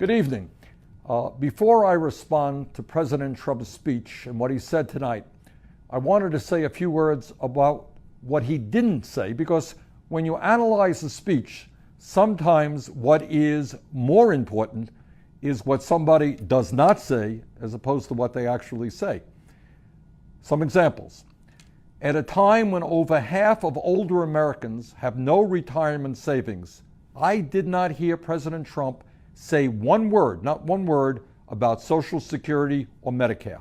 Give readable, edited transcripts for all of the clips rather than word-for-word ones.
Good evening. Before I respond to President Trump's speech and what he said tonight, I wanted to say a few words about what he didn't say, because when you analyze a speech, sometimes what is more important is what somebody does not say as opposed to what they actually say. Some examples. At a time when over half of older Americans have no retirement savings, I did not hear President Trump say one word, not one word, about Social Security or Medicare.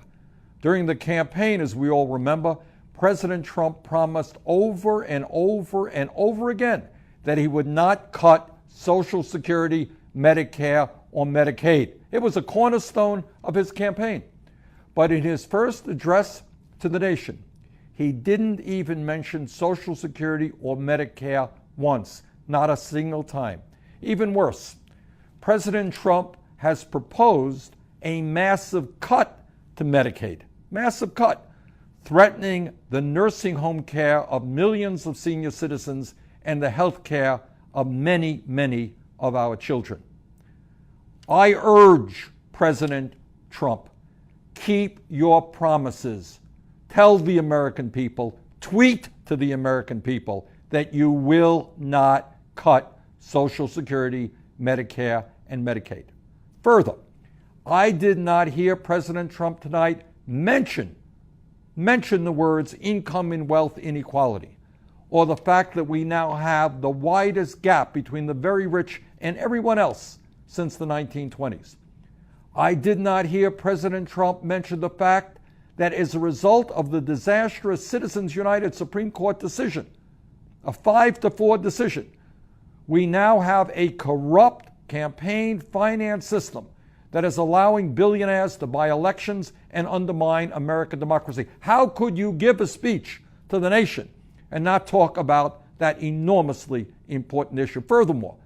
During the campaign, as we all remember, President Trump promised over and over and over again that he would not cut Social Security, Medicare, or Medicaid. It was a cornerstone of his campaign. But in his first address to the nation, he didn't even mention Social Security or Medicare once, not a single time. Even worse, President Trump has proposed a massive cut to Medicaid, massive cut, threatening the nursing home care of millions of senior citizens and the health care of many, many of our children. I urge President Trump, keep your promises. Tell the American people, tweet to the American people that you will not cut Social Security, Medicare, and Medicaid. Further, I did not hear President Trump tonight mention the words income and wealth inequality, or the fact that we now have the widest gap between the very rich and everyone else since the 1920s. I did not hear President Trump mention the fact that as a result of the disastrous Citizens United Supreme Court decision, a 5-4 decision, we now have a corrupt campaign finance system that is allowing billionaires to buy elections and undermine American democracy. How could you give a speech to the nation and not talk about that enormously important issue? Furthermore,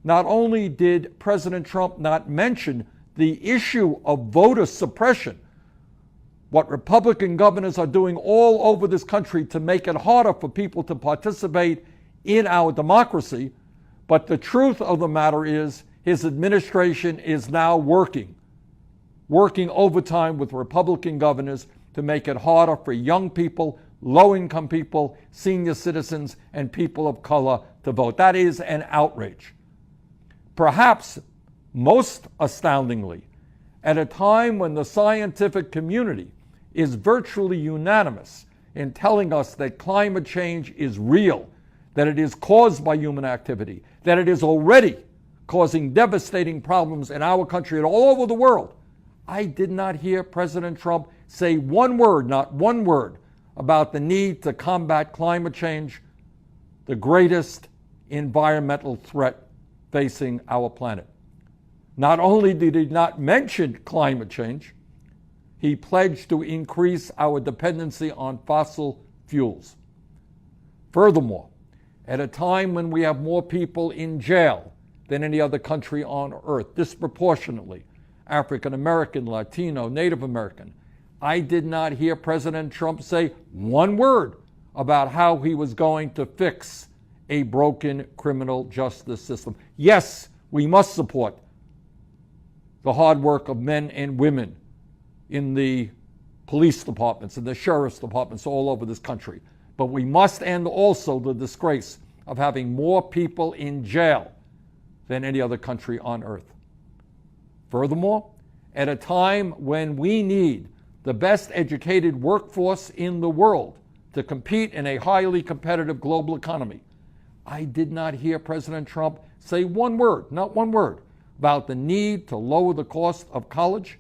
not only did President Trump not mention the issue of voter suppression, what Republican governors are doing all over this country to make it harder for people to participate in our democracy, but the truth of the matter is his administration is now working overtime with Republican governors to make it harder for young people, low-income people, senior citizens, and people of color to vote. That is an outrage. Perhaps most astoundingly, at a time when the scientific community is virtually unanimous in telling us that climate change is real, that it is caused by human activity, that it is already causing devastating problems in our country and all over the world, I did not hear President Trump say one word, not one word, about the need to combat climate change, the greatest environmental threat facing our planet. Not only did he not mention climate change, he pledged to increase our dependency on fossil fuels. Furthermore, at a time when we have more people in jail than any other country on earth, disproportionately African American, Latino, Native American, I did not hear President Trump say one word about how he was going to fix a broken criminal justice system. Yes, we must support the hard work of men and women in the police departments and the sheriff's departments all over this country. But we must end also the disgrace of having more people in jail than any other country on earth. Furthermore, at a time when we need the best educated workforce in the world to compete in a highly competitive global economy, I did not hear President Trump say one word, not one word, about the need to lower the cost of college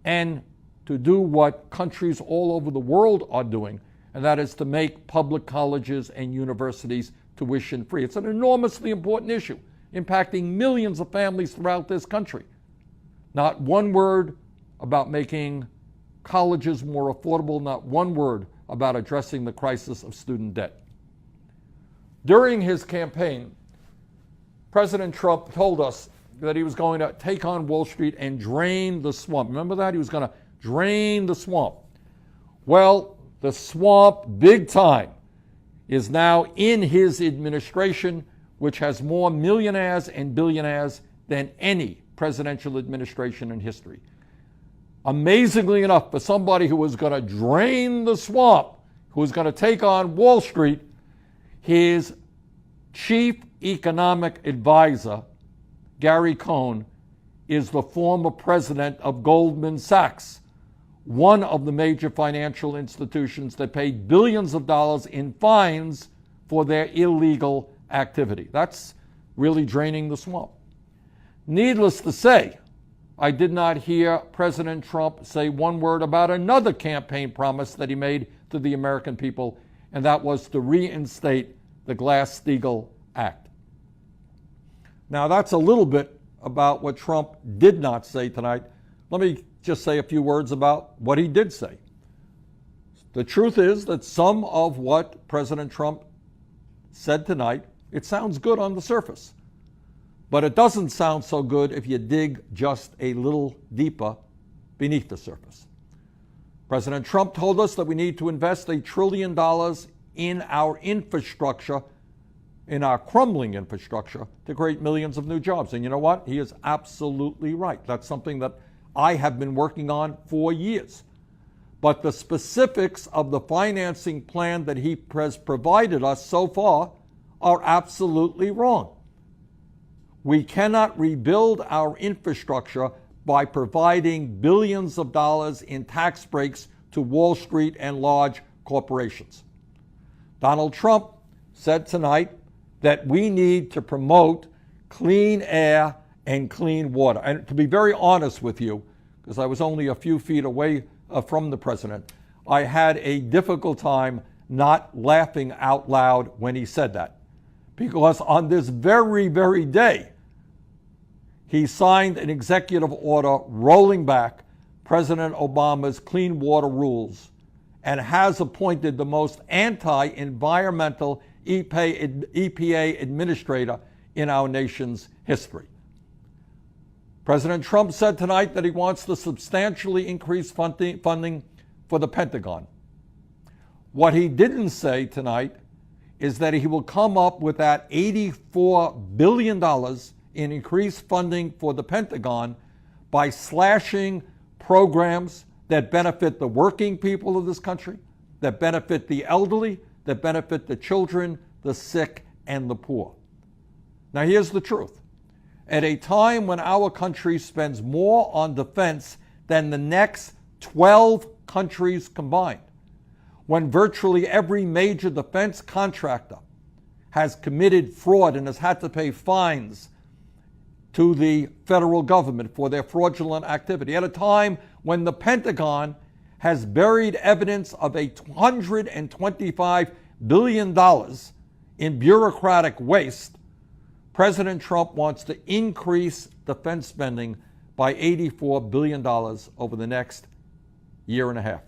and to do what countries all over the world are doing, and that is to make public colleges and universities tuition free. It's an enormously important issue, impacting millions of families throughout this country. Not one word about making colleges more affordable, not one word about addressing the crisis of student debt. During his campaign, President Trump told us that he was going to take on Wall Street and drain the swamp. Remember that? He was going to drain the swamp. Well, the swamp, big time, is now in his administration, which has more millionaires and billionaires than any presidential administration in history. Amazingly enough, for somebody who was going to drain the swamp, who was going to take on Wall Street, his chief economic advisor, Gary Cohn, is the former president of Goldman Sachs, one of the major financial institutions that paid billions of dollars in fines for their illegal activity. That's really draining the swamp. Needless to say, I did not hear President Trump say one word about another campaign promise that he made to the American people, and that was to reinstate the Glass-Steagall Act. Now, that's a little bit about what Trump did not say tonight. Let me just say a few words about what he did say. The truth is that some of what President Trump said tonight, it sounds good on the surface. But it doesn't sound so good if you dig just a little deeper beneath the surface. President Trump told us that we need to invest $1 trillion in our infrastructure, in our crumbling infrastructure, to create millions of new jobs. And you know what? He is absolutely right. That's something that I have been working on for years. But the specifics of the financing plan that he has provided us so far are absolutely wrong. We cannot rebuild our infrastructure by providing billions of dollars in tax breaks to Wall Street and large corporations. Donald Trump said tonight that we need to promote clean air and clean water. And to be very honest with you, because I was only a few feet away from the president, I had a difficult time not laughing out loud when he said that. Because on this very, very day, he signed an executive order rolling back President Obama's clean water rules and has appointed the most anti-environmental EPA administrator in our nation's history. President Trump said tonight that he wants to substantially increase funding for the Pentagon. What he didn't say tonight is that he will come up with that $84 billion in increased funding for the Pentagon by slashing programs that benefit the working people of this country, that benefit the elderly, that benefit the children, the sick, and the poor. Now, here's the truth. At a time when our country spends more on defense than the next 12 countries combined, when virtually every major defense contractor has committed fraud and has had to pay fines to the federal government for their fraudulent activity, at a time when the Pentagon has buried evidence of $125 billion in bureaucratic waste, President Trump wants to increase defense spending by $84 billion over the next year and a half.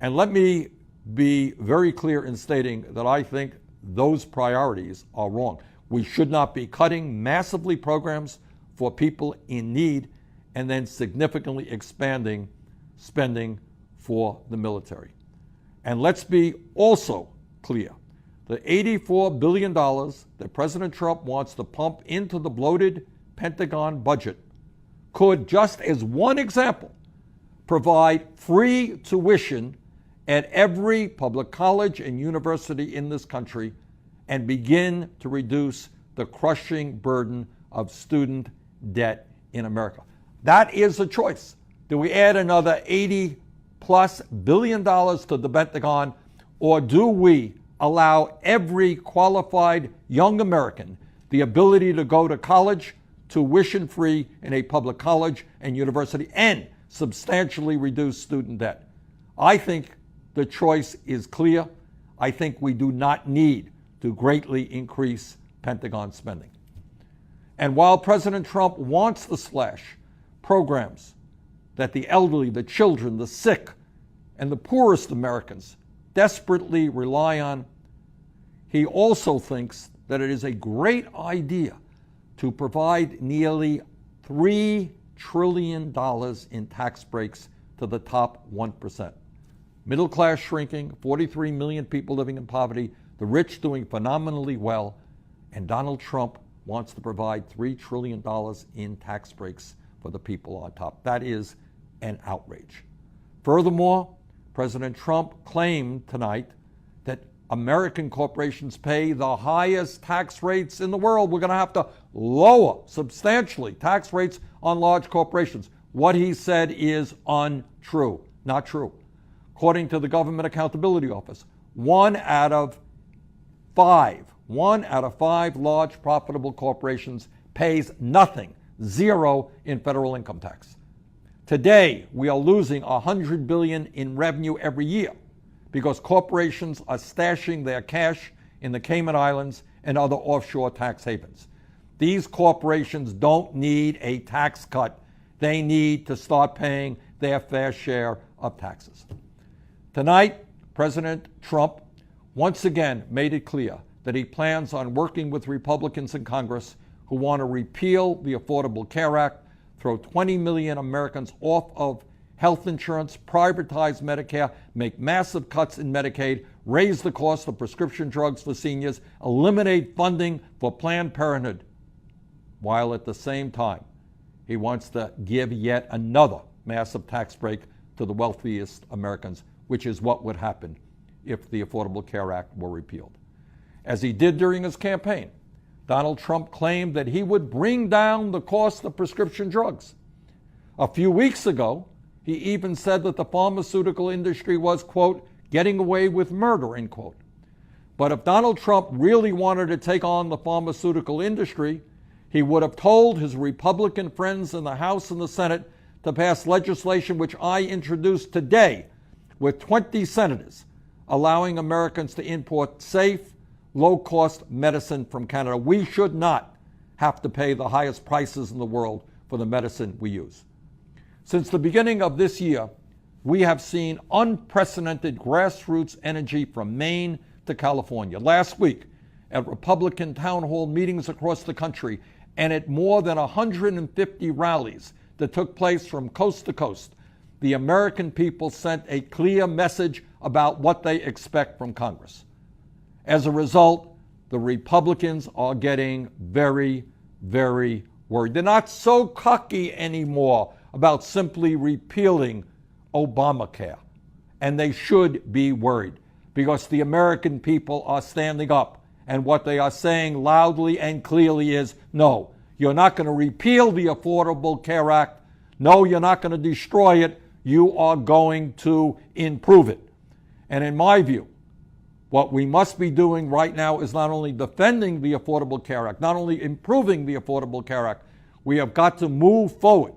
And let me be very clear in stating that I think those priorities are wrong. We should not be cutting massively programs for people in need and then significantly expanding spending for the military. And let's be also clear. The $84 billion that President Trump wants to pump into the bloated Pentagon budget could, just as one example, provide free tuition at every public college and university in this country and begin to reduce the crushing burden of student debt in America. That is a choice. Do we add another $80+ billion to the Pentagon, or do we allow every qualified young American the ability to go to college tuition-free in a public college and university and substantially reduce student debt? I think the choice is clear. I think we do not need to greatly increase Pentagon spending. And while President Trump wants to slash programs that the elderly, the children, the sick, and the poorest Americans desperately rely on, he also thinks that it is a great idea to provide nearly $3 trillion in tax breaks to the top 1%. Middle class shrinking, 43 million people living in poverty, the rich doing phenomenally well, and Donald Trump wants to provide $3 trillion in tax breaks for the people on top. That is an outrage. Furthermore, President Trump claimed tonight that American corporations pay the highest tax rates in the world. We're going to have to lower substantially tax rates on large corporations. What he said is untrue, not true. According to the Government Accountability Office, one out of five large profitable corporations pays nothing, zero in federal income tax. Today, we are losing $100 billion in revenue every year because corporations are stashing their cash in the Cayman Islands and other offshore tax havens. These corporations don't need a tax cut. They need to start paying their fair share of taxes. Tonight, President Trump once again made it clear that he plans on working with Republicans in Congress who want to repeal the Affordable Care Act, throw 20 million Americans off of health insurance, privatize Medicare, make massive cuts in Medicaid, raise the cost of prescription drugs for seniors, eliminate funding for Planned Parenthood, while at the same time, he wants to give yet another massive tax break to the wealthiest Americans, which is what would happen if the Affordable Care Act were repealed. As he did during his campaign, Donald Trump claimed that he would bring down the cost of prescription drugs. A few weeks ago, he even said that the pharmaceutical industry was, quote, getting away with murder, end quote. But if Donald Trump really wanted to take on the pharmaceutical industry, he would have told his Republican friends in the House and the Senate to pass legislation which I introduced today with 20 senators, allowing Americans to import safe, low-cost medicine from Canada. We should not have to pay the highest prices in the world for the medicine we use. Since the beginning of this year, we have seen unprecedented grassroots energy from Maine to California. Last week, at Republican town hall meetings across the country and at more than 150 rallies that took place from coast to coast, the American people sent a clear message about what they expect from Congress. As a result, the Republicans are getting very, very worried. They're not so cocky anymore about simply repealing Obamacare. And they should be worried because the American people are standing up. And what they are saying loudly and clearly is, no, you're not going to repeal the Affordable Care Act. No, you're not going to destroy it. You are going to improve it. And in my view, what we must be doing right now is not only defending the Affordable Care Act, not only improving the Affordable Care Act, we have got to move forward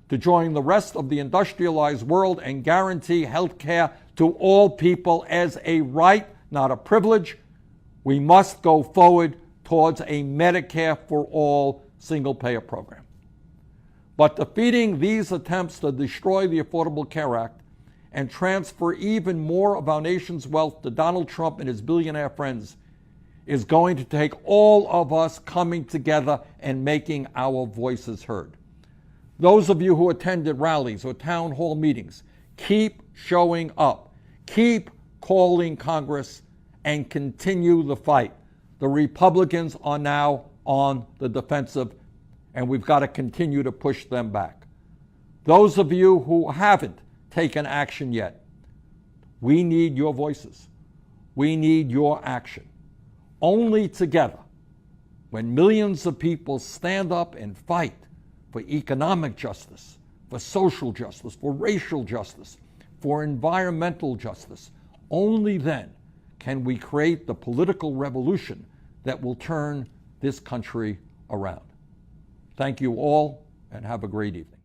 to join the rest of the industrialized world and guarantee health care to all people as a right, not a privilege. We must go forward towards a Medicare for all single-payer program. But defeating these attempts to destroy the Affordable Care Act and transfer even more of our nation's wealth to Donald Trump and his billionaire friends is going to take all of us coming together and making our voices heard. Those of you who attended rallies or town hall meetings, keep showing up, keep calling Congress, and continue the fight. The Republicans are now on the defensive, and we've got to continue to push them back. Those of you who haven't taken action yet, we need your voices. We need your action. Only together, when millions of people stand up and fight for economic justice, for social justice, for racial justice, for environmental justice, only then can we create the political revolution that will turn this country around. Thank you all, and have a great evening.